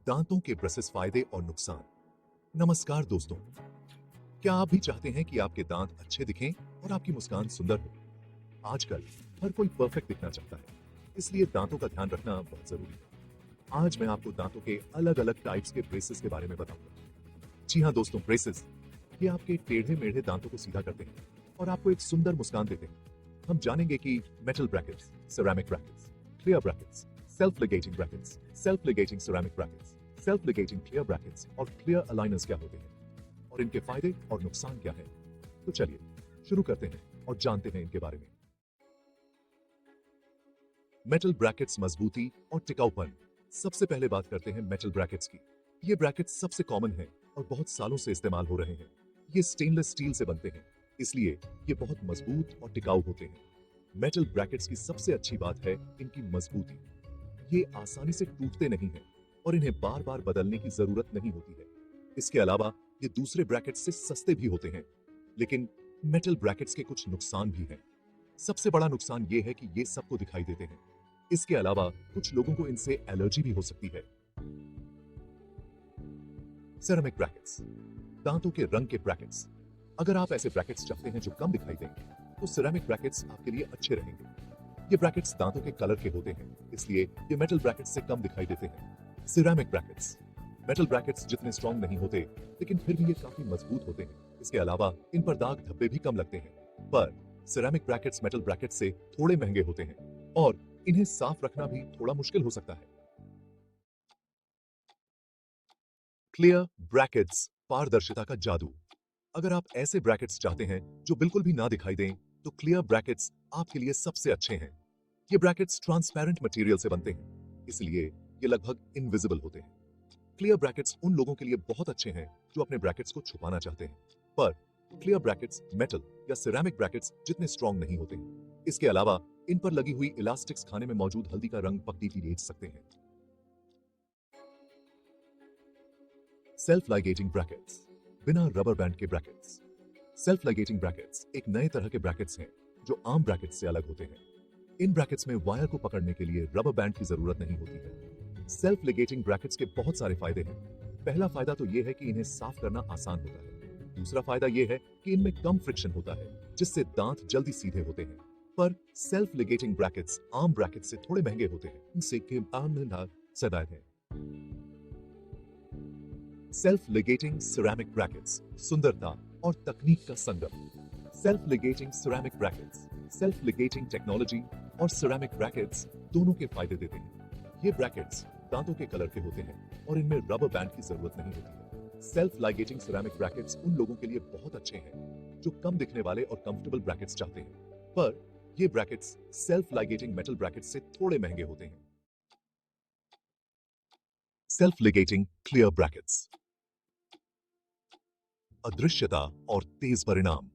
दांतों के ब्रसेस फायदे और नुकसान। नमस्कार दोस्तों, क्या आप भी चाहते हैं कि आपके दांत अच्छे दिखें और आपकी मुस्कान सुंदर हो? आजकल हर कोई परफेक्ट दिखना चाहता है, इसलिए दांतों का ध्यान रखना बहुत जरूरी है। आज मैं आपको दांतों के अलग अलग टाइप्स के ब्रेसेस के बारे में बताऊंगा। जी हाँ दोस्तों, ब्रेसेस ये आपके टेढ़े मेढ़े दांतों को सीधा करते हैं और आपको एक सुंदर मुस्कान देते हैं। हम जानेंगे कि metal brackets, ceramic brackets, clear brackets, self ligating brackets, self ligating ceramic brackets, self ligating clear brackets और क्लियर अलाइनर्स क्या होते हैं और इनके फायदे और नुकसान क्या है। तो चलिए शुरू करते हैं और जानते हैं इनके बारे में। मेटल ब्रैकेट्स मजबूती और टिकाऊपन। सबसे पहले बात करते हैं मेटल ब्रैकेट्स की। ये ब्रैकेट्स सबसे कॉमन है और बहुत सालों से इस्तेमाल हो रहे हैं। ये स्टेनलेस स्टील से बनते हैं, इसलिए ये बहुत मजबूत और टिकाऊ होते हैं। मेटल ब्रैकेट्स की सबसे अच्छी बात है इनकी मजबूती। ये आसानी से टूटते नहीं हैं और इन्हें बार बार बदलने की जरूरत नहीं होती है। इसके अलावा ये दूसरे ब्रैकेट्स से सस्ते भी होते हैं। लेकिन मेटल ब्रैकेट्स के कुछ नुकसान भी हैं। सबसे बड़ा नुकसान ये है कि ये सबको दिखाई देते हैं। इसके अलावा कुछ लोगों को इनसे एलर्जी भी हो सकती है। सेरामिक ब्रैकेट्स, दांतों के रंग के ब्रैकेट्स। अगर आप ऐसे ब्रैकेट्स चाहते हैं जो कम दिखाई दें, तो सेरामिक ब्रैकेट्स आपके लिए अच्छे रहेंगे। ये ब्रैकेट्स दांतों के कलर के होते हैं, इसलिए ये मेटल ब्रैकेट्स से कम दिखाई देते हैं। सिरेमिक ब्रैकेट्स, मेटल ब्रैकेट्स जितने स्ट्रॉन्ग नहीं होते, लेकिन फिर भी ये काफी मजबूत होते हैं। इसके अलावा इन पर दाग धब्बे भी कम लगते हैं। पर सिरेमिक ब्रैकेट्स मेटल ब्रैकेट्स से थोड़े महंगे होते हैं और इन्हें साफ रखना भी थोड़ा मुश्किल हो सकता है। क्लियर ब्रैकेट्स, पारदर्शिता का जादू। अगर आप ऐसे ब्रैकेट्स चाहते हैं जो बिल्कुल भी ना दिखाई दें, तो क्लियर ब्रैकेट्स आपके लिए सबसे अच्छे हैं। ये ब्रैकेट्स ट्रांसपेरेंट मटेरियल से बनते हैं, इसलिए ये लगभग इनविजिबल होते हैं। क्लियर ब्रैकेट्स उन लोगों के लिए बहुत अच्छे हैं जो अपने ब्रैकेट्स को छुपाना चाहते हैं। पर क्लियर ब्रैकेट्स मेटल या सिरेमिक ब्रैकेट्स जितने स्ट्रॉन्ग नहीं होते। इसके अलावा इन पर लगी हुई इलास्टिक्स खाने में मौजूद हल्दी का रंग पक्की भेज सकते हैं। सेल्फ लाइगेटिंग ब्रैकेट्स, बिना रबर बैंड के ब्रैकेट्स। सेल्फ लाइगेटिंग ब्रैकेट्स एक नए तरह के ब्रैकेट्स हैं जो आम ब्रैकेट्स से अलग होते हैं। इन ब्रैकेट्स में वायर को पकड़ने के लिए रबर बैंड की जरूरत नहीं होती है। सेल्फ लिगेटिंग ब्रैकेट्स के बहुत सारे फायदे हैं। पहला फायदा तो यह है कि इन्हें साफ करना आसान होता है। दूसरा फायदा यह है कि इनमें कम फ्रिक्शन होता है, जिससे दांत जल्दी सीधे होते हैं। पर सेल्फ लिगेटिंग ब्रैकेट्स आम ब्रैकेट्स से थोड़े महंगे होते हैं। इनसे सदायत है। सेल्फ लिगेटिंग सिरेमिक ब्रैकेट्स, सुंदरता और तकनीक का संगम। Self ligating ceramic brackets self ligating technology और सिरेमिक ब्रैकेट्स दोनों के फायदे देते हैं। ये ब्रैकेट्स दांतों के कलर के होते हैं और इनमें रबर बैंड की जरूरत नहीं होती है। सेल्फ लाइगेटिंग सिरेमिक ब्रैकेट्स उन लोगों के लिए बहुत अच्छे हैं जो कम दिखने वाले और कंफर्टेबल ब्रैकेट्स चाहते हैं। पर ये brackets self ligating metal brackets से थोड़े महंगे होते हैं। सेल्फ लिगेटिंग क्लियर ब्रैकेट्स, अदृश्यता और तेज परिणाम।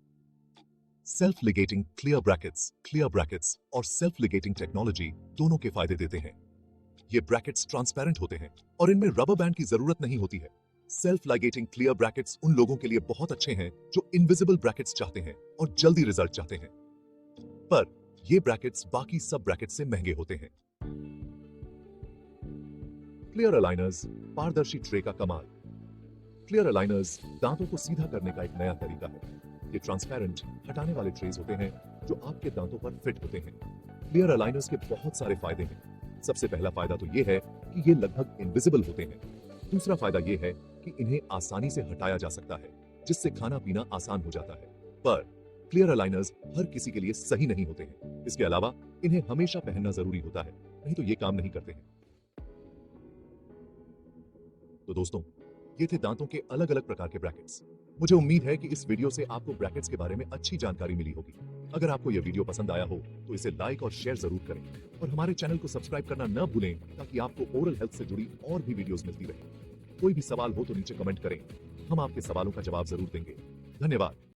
सेल्फ लिगेटिंग क्लियर ब्रैकेट्स और सेल्फ लिगेटिंग टेक्नोलॉजी दोनों के फायदे देते हैं। ये ब्रैकेट्स ट्रांसपेरेंट होते हैं और इनमें रबर बैंड की जरूरत नहीं होती है। सेल्फ लाइगेटिंग क्लियर ब्रैकेट्स उन लोगों के लिए बहुत अच्छे हैं जो इनविजिबल ब्रैकेट्स चाहते हैं और जल्दी रिजल्ट चाहते हैं। पर ये ब्रैकेट्स बाकी सब ब्रैकेट्स से महंगे होते हैं। क्लियर अलाइनर्स, पारदर्शी ट्रे का कमाल। क्लियर अलाइनर्स दांतों को सीधा करने का एक नया तरीका है। ये ट्रांसपेरेंट हटाने वाले ट्रेस होते हैं जो आपके दांतों पर फिट होते हैं। क्लियर अलाइनर्स के बहुत सारे फायदे हैं। सबसे पहला फायदा तो ये है कि ये लगभग इनविजिबल होते हैं। दूसरा फायदा ये है कि इन्हें आसानी से हटाया जा सकता है, जिससे खाना पीना आसान हो जाता है। पर क्लियर अलाइनर्स हर किसी के लिए सही नहीं होते हैं। इसके अलावा इन्हें हमेशा पहनना जरूरी होता है, नहीं तो ये काम नहीं करते हैं। तो दोस्तों, ये थे दांतों के अलग अलग प्रकार के ब्रैकेट्स। मुझे उम्मीद है कि इस वीडियो से आपको ब्रैकेट्स के बारे में अच्छी जानकारी मिली होगी। अगर आपको यह वीडियो पसंद आया हो तो इसे लाइक और शेयर जरूर करें और हमारे चैनल को सब्सक्राइब करना न भूलें, ताकि आपको ओरल हेल्थ से जुड़ी और भी वीडियोस मिलती रहे। कोई भी सवाल हो तो नीचे कमेंट करें, हम आपके सवालों का जवाब जरूर देंगे। धन्यवाद।